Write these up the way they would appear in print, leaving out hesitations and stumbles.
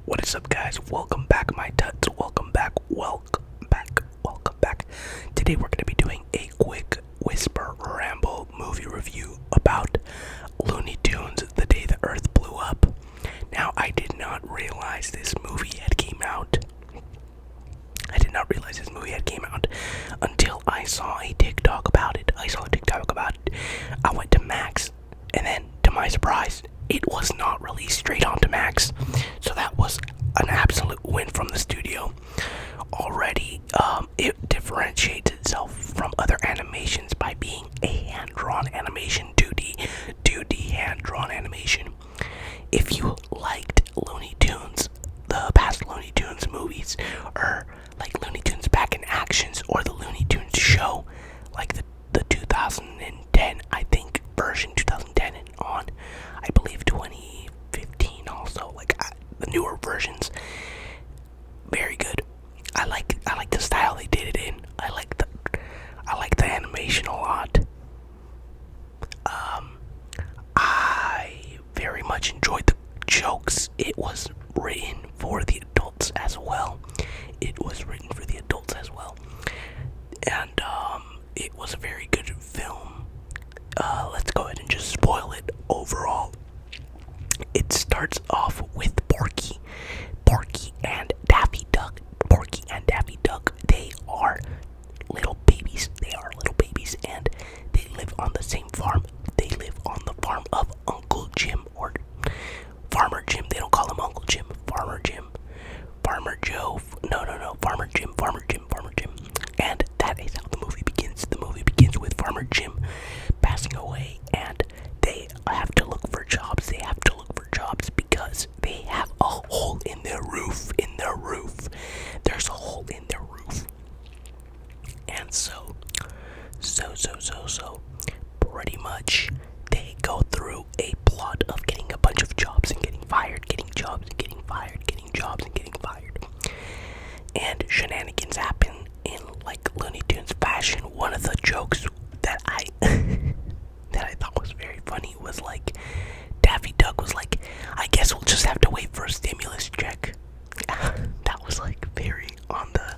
What is up, guys? Welcome back, my tuts. Welcome back. Today we're going to be doing a quick whisper ramble movie review about Looney Tunes, The Day the Earth Blew Up. Now, I did not realize this movie had came out. Until I saw a TikTok about it. I went to Max, and then, to my surprise, it was not released straight onto Max. So that was an absolute win from the studio. Already, it differentiates itself from other animations by being a hand-drawn animation, 2D hand-drawn animation. If you liked Looney Tunes, the past Looney Tunes movies, or like Looney Tunes Back in Actions, or the Looney Tunes show, like the 2010, I think, version 2010 and on, I believe 2015 also, the newer versions, very good. I like the style they did it in. I like the animation a lot. I very much enjoyed the jokes. It was written for the adults as well. And it was a very good film. Let's go ahead and just spoil it overall. It starts off with Porky and Daffy Duck. They are little babies. And they live on the same farm. They live on the farm of Uncle Jim, or Farmer Jim. They don't call him Uncle Jim. Farmer Jim. Farmer Joe. No. Farmer Jim. And that is how the movie begins. The movie begins with Farmer Jim passing away, and they have to look for jobs. Because they have a hole in their roof. There's a hole in their roof. And so, pretty much, they go through a plot of getting a bunch of jobs and getting fired, getting jobs and getting fired. And shenanigans happen in like Looney Tunes fashion. One of the jokes that I thought was very funny was like, Daffy Duck was like, I guess we'll just have to wait for a stimulus check. That was like very on the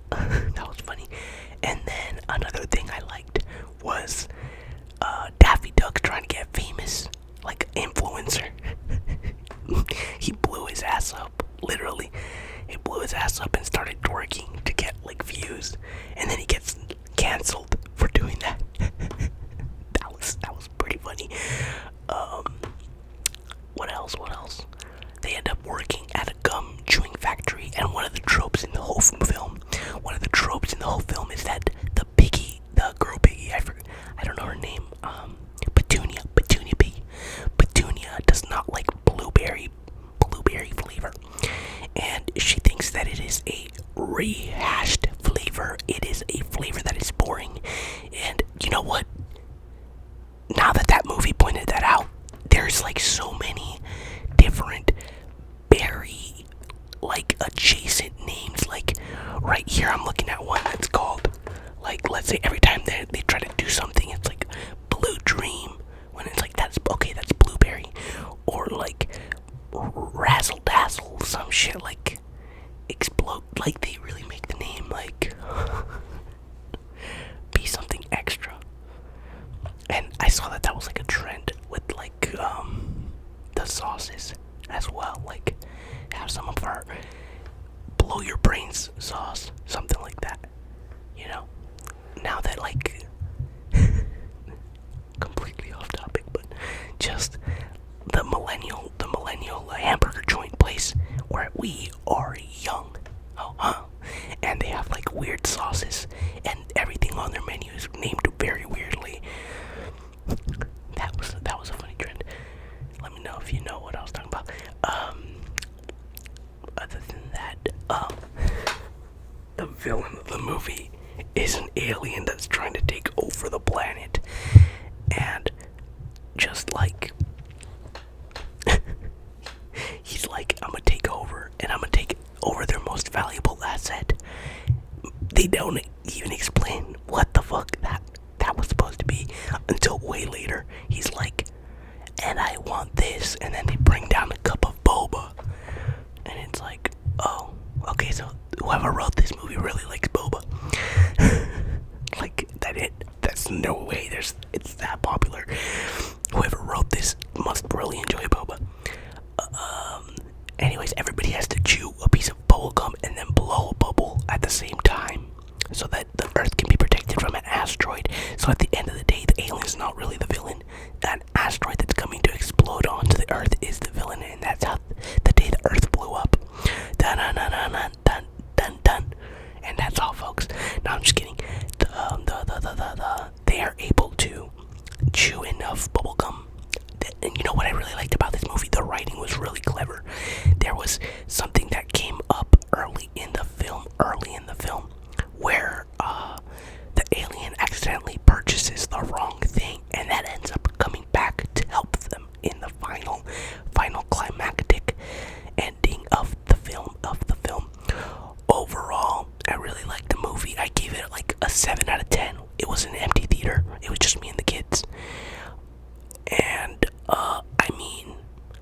that was funny. And then another thing I liked was Daffy Duck trying to get famous, like influencer. He blew his ass up, literally. He blew his ass up and started twerking to get like views, and then he gets canceled for doing that. That was pretty funny. What else? They end up working at a gum chewing factory, and one of the tropes in the whole film is that the girl piggy, I don't know her name, Petunia does not like blueberry flavor, and she thinks that it is a rehashed flavor. It is a flavor that is boring. And you know what? Now that movie pointed that out, there's like so many different berry like adjacent names. Like right here I'm looking at one that's called, like, let's say every time they try to do something, it's like Blue Dream, when it's like that's blueberry, or like Razzle Dazzle, some shit, like Explode. Like they really make the name like be something extra. And I saw that was like a trend with like the sauces as well, like have some of our blow your brains sauce, something like that, you know. Now that like completely off topic, but just the millennial hamburger joint place where we are young. And they have like weird sauces, and everything on their menu is named very weirdly. That was a funny trend. Let me know if you know what I was talking about. Other than that, the villain of the movie is an alien that's trying to take over the planet, and just like he's like, I'm gonna take over, and I'm gonna take over their most valuable asset. They don't even explain what the fuck that was supposed to be until way later. He's like, and I want this, and then they bring down a cup of boba, whoever wrote this movie really likes boba. Like that's no way. It's that popular. Whoever wrote this must really enjoy boba. Anyways, everybody has to chew a piece of bubble gum and then blow a bubble at the same time, so that the Earth can be protected from an asteroid. So at the end of the day, the alien's not really the villain. That asteroid that's coming to explode onto the Earth is the villain, and that's how the day the Earth blew up. Dun dun dun dun dun dun dun. And that's all, folks. No, I'm just kidding. They are able to chew enough bubble gum. And you know what I really liked about this movie? The writing was really clever. There was something that came up early in the film, where the alien accidentally purchases the wrong thing, and that ends up coming back to help them in the final climactic ending of the film. Overall, I really liked the movie. I gave it like a 7 out of 10. It was an empty theater. It was just me and the kids. And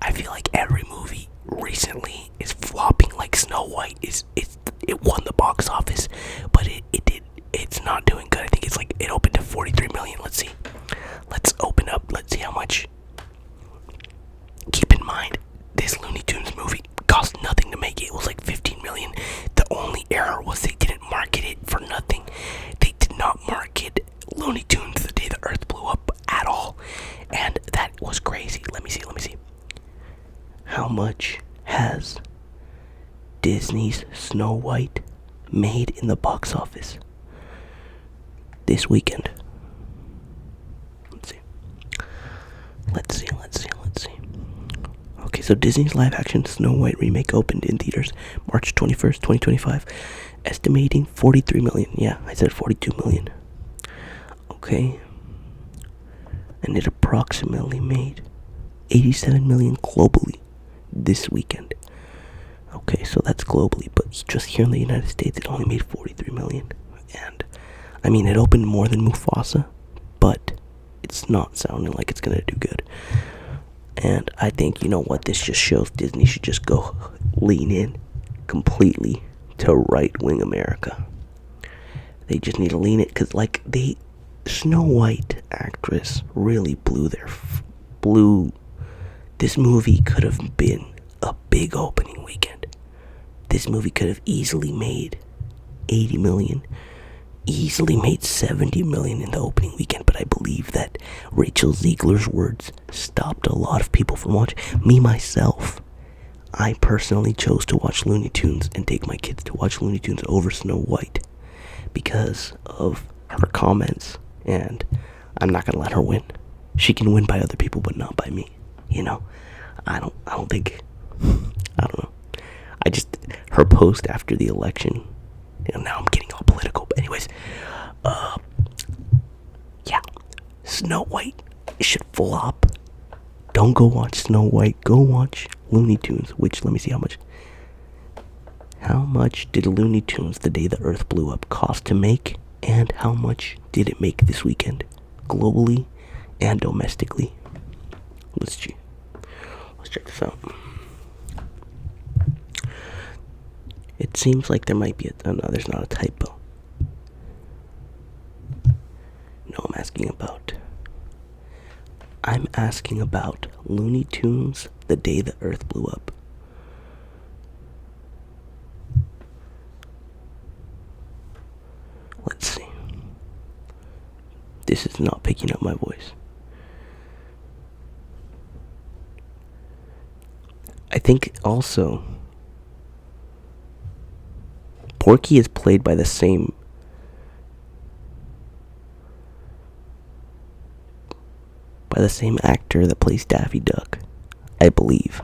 I feel like every movie recently is flopping. Like Snow White it won the box office, but it's not doing good. I think it opened to 43 million. Let's see. Let's open up. Let's see how much. Keep in mind, this Looney Tunes movie cost nothing to make it. It was like 15 million. The only error was they didn't market it for nothing. They did not market Looney Tunes the day the Earth blew up at all, and that was crazy. Let me see. How much has Disney's Snow White made in the box office this weekend? Let's see. Okay, so Disney's live-action Snow White remake opened in theaters March 21st, 2025, estimating 43 million. Yeah, I said 42 million. Okay. And it approximately made 87 million globally this weekend. Okay, so that's globally, but just here in the United States, it only made 43 million. And, it opened more than Mufasa, but it's not sounding like it's gonna do good. And I think, you know what, this just shows Disney should just go lean in completely to right-wing America. They just need to lean it, because, Snow White actress really blew. This movie could have been a big opening weekend. This movie could have easily made 80 million, easily made 70 million in the opening weekend, but I believe that Rachel Ziegler's words stopped a lot of people from watching. Me, myself, I personally chose to watch Looney Tunes and take my kids to watch Looney Tunes over Snow White because of her comments, and I'm not gonna let her win. She can win by other people, but not by me. I don't think, I don't know. Her post after the election, now I'm getting all political, but anyways, yeah, Snow White should flop. Don't go watch Snow White, go watch Looney Tunes, which, let me see how much did Looney Tunes the day the Earth blew up cost to make, and how much did it make this weekend, globally and domestically? Let's check this out. It seems like there might be no, there's not a typo. No, I'm asking about Looney Tunes the day the Earth blew up. Let's see. This is not picking up my voice. I think also Porky is played by the same actor that plays Daffy Duck, I believe.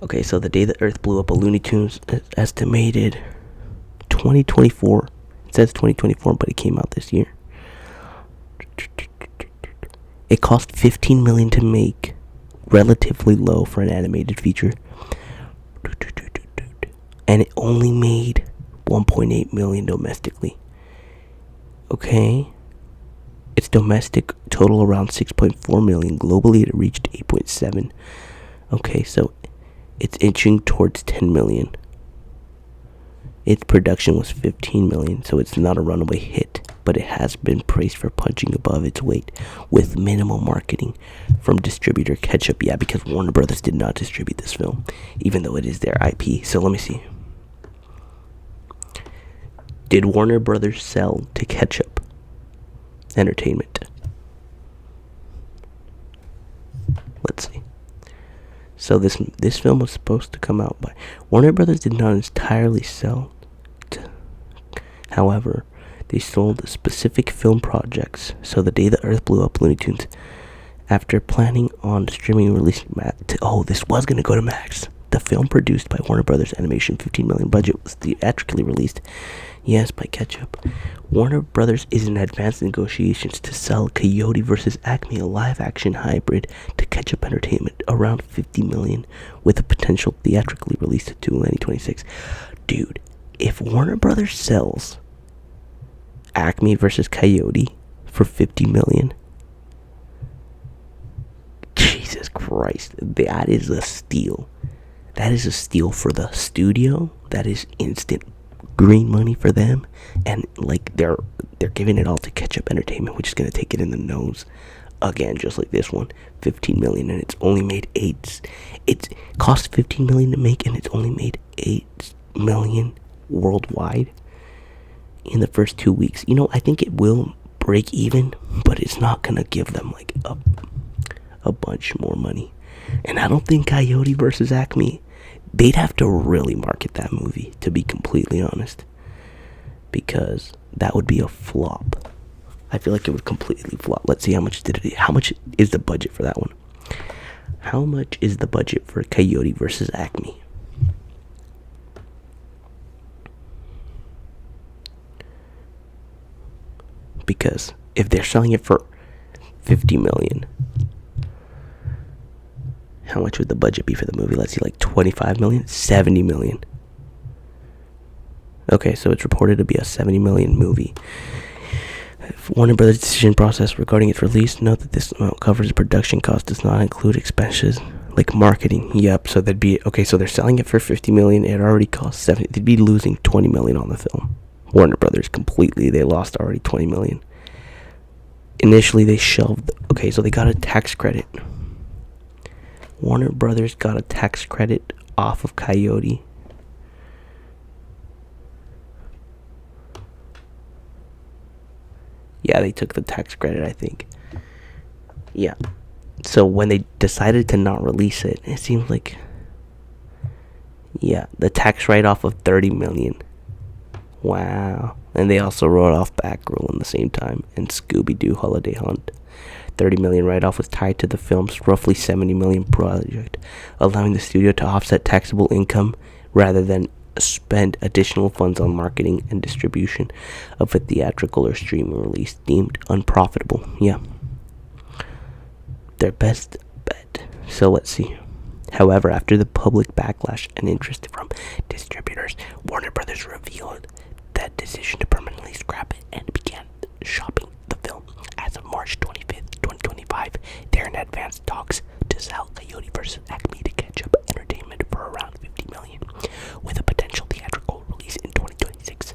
Okay, so the day the Earth blew up, a Looney Tunes estimated 2024. It says 2024, but it came out this year. It cost $15 million to make, relatively low for an animated feature. And it only made 1.8 million domestically. Okay. Its domestic total around 6.4 million. Globally, it reached 8.7. Okay, so it's inching towards 10 million. Its production was $15 million, so it's not a runaway hit, but it has been praised for punching above its weight with minimal marketing from distributor Ketchup. Yeah, because Warner Brothers did not distribute this film, even though it is their IP. So let me see. Did Warner Brothers sell to Ketchup Entertainment? Let's see. So this film was supposed to come out by Warner Brothers did not entirely sell to, however, they sold specific film projects. So the day the Earth blew up, Looney Tunes, after planning on streaming and releasing this was going to go to Max. The film, produced by Warner Brothers Animation, $15 million budget, was theatrically released, yes, by Ketchup. Warner Brothers is in advanced negotiations to sell Coyote vs. Acme, a live-action hybrid, to Ketchup Entertainment, around $50 million, with a potential theatrically release to 2026. Dude, if Warner Brothers sells Acme vs. Coyote for $50 million, Jesus Christ, that is a steal. That is a steal for the studio. That is instant green money for them, and like they're giving it all to Ketchup Entertainment, which is gonna take it in the nose again, just like this one. $15 million, and it's only made It cost $15 million to make, and it's only made $8 million worldwide in the first 2 weeks. You know, I think it will break even, but it's not gonna give them like a bunch more money. And I don't think Coyote versus Acme, they'd have to really market that movie, to be completely honest, because that would be a flop. I feel like it would completely flop. Let's see, how much is the budget for that one? How much is the budget for Coyote versus Acme? Because if they're selling it for $50 million, how much would the budget be for the movie? Let's see, like $25 million, $70 million. Okay, so it's reported to be a $70 million movie. Warner Brothers' decision process regarding its release. Note that this amount covers production costs, does not include expenses like marketing. Yep, so they'd be okay. So they're selling it for $50 million. It already cost $70. They'd be losing $20 million on the film. Warner Brothers completely. They lost already $20 million. Initially, they shelved. Okay, so they got a tax credit. Warner Brothers got a tax credit off of Coyote. Yeah, they took the tax credit, I think. Yeah. So when they decided to not release it, it seems like, yeah, the tax write-off of $30 million. Wow. And they also wrote off Batgirl in the same time, and Scooby-Doo Holiday Hunt. $30 million write-off was tied to the film's roughly $70 million project, allowing the studio to offset taxable income rather than spend additional funds on marketing and distribution of a theatrical or streaming release deemed unprofitable. Yeah. Their best bet. So let's see. However, after the public backlash and interest from distributors, Warner Brothers revealed that decision to permanently scrap it and began shopping the film. As of March 25th, 2025, they're in advanced talks to sell Coyote vs. Acme to Ketchup Entertainment for around $50 million, with a potential theatrical release in 2026.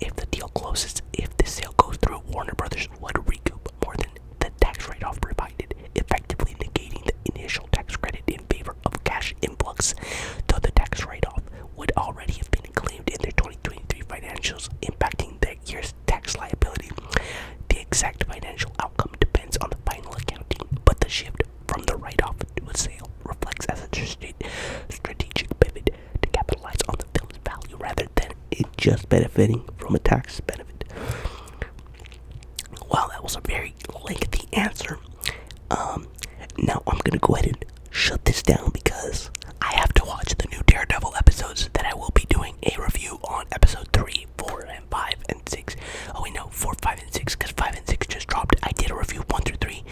If the deal closes, if the sale goes through, Warner Brothers would recoup more than the tax write-off provided, effectively negating the initial tax credit in favor of cash influx, though the tax write-off would already have been claimed in their 2023 financials, impacting that year's tax liability. The exact financial outcome depends on the final accounting, but the shift from the write-off to a sale reflects as a strategic pivot to capitalize on the film's value rather than it just benefiting from a tax benefit. Wow, that was a very lengthy answer. Now I'm gonna go ahead and shut this down because I have to watch the new Daredevil episodes that I will be doing a review on episode 3, 4, and 5, and 6. Oh wait, no, 4, 5, and 6, because 5 and 6 just dropped. I did a review 1 through 3,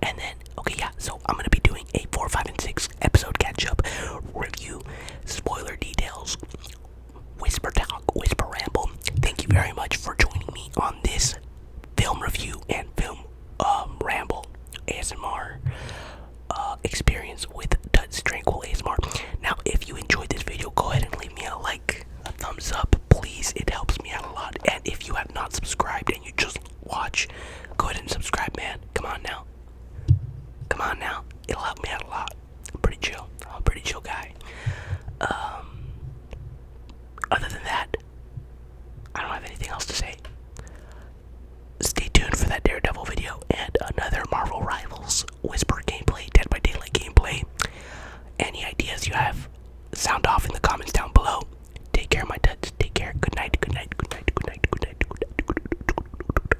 and then, okay, yeah, so I'm gonna be doing a 4, 5, and 6 episode catch-up review, spoiler details, whisper talk, whisper ramble. Thank you very much for joining me on this film review and film ramble ASMR experience with TUT'S. that, I don't have anything else to say. Stay tuned for that Daredevil video and another Marvel Rivals Whisper gameplay 10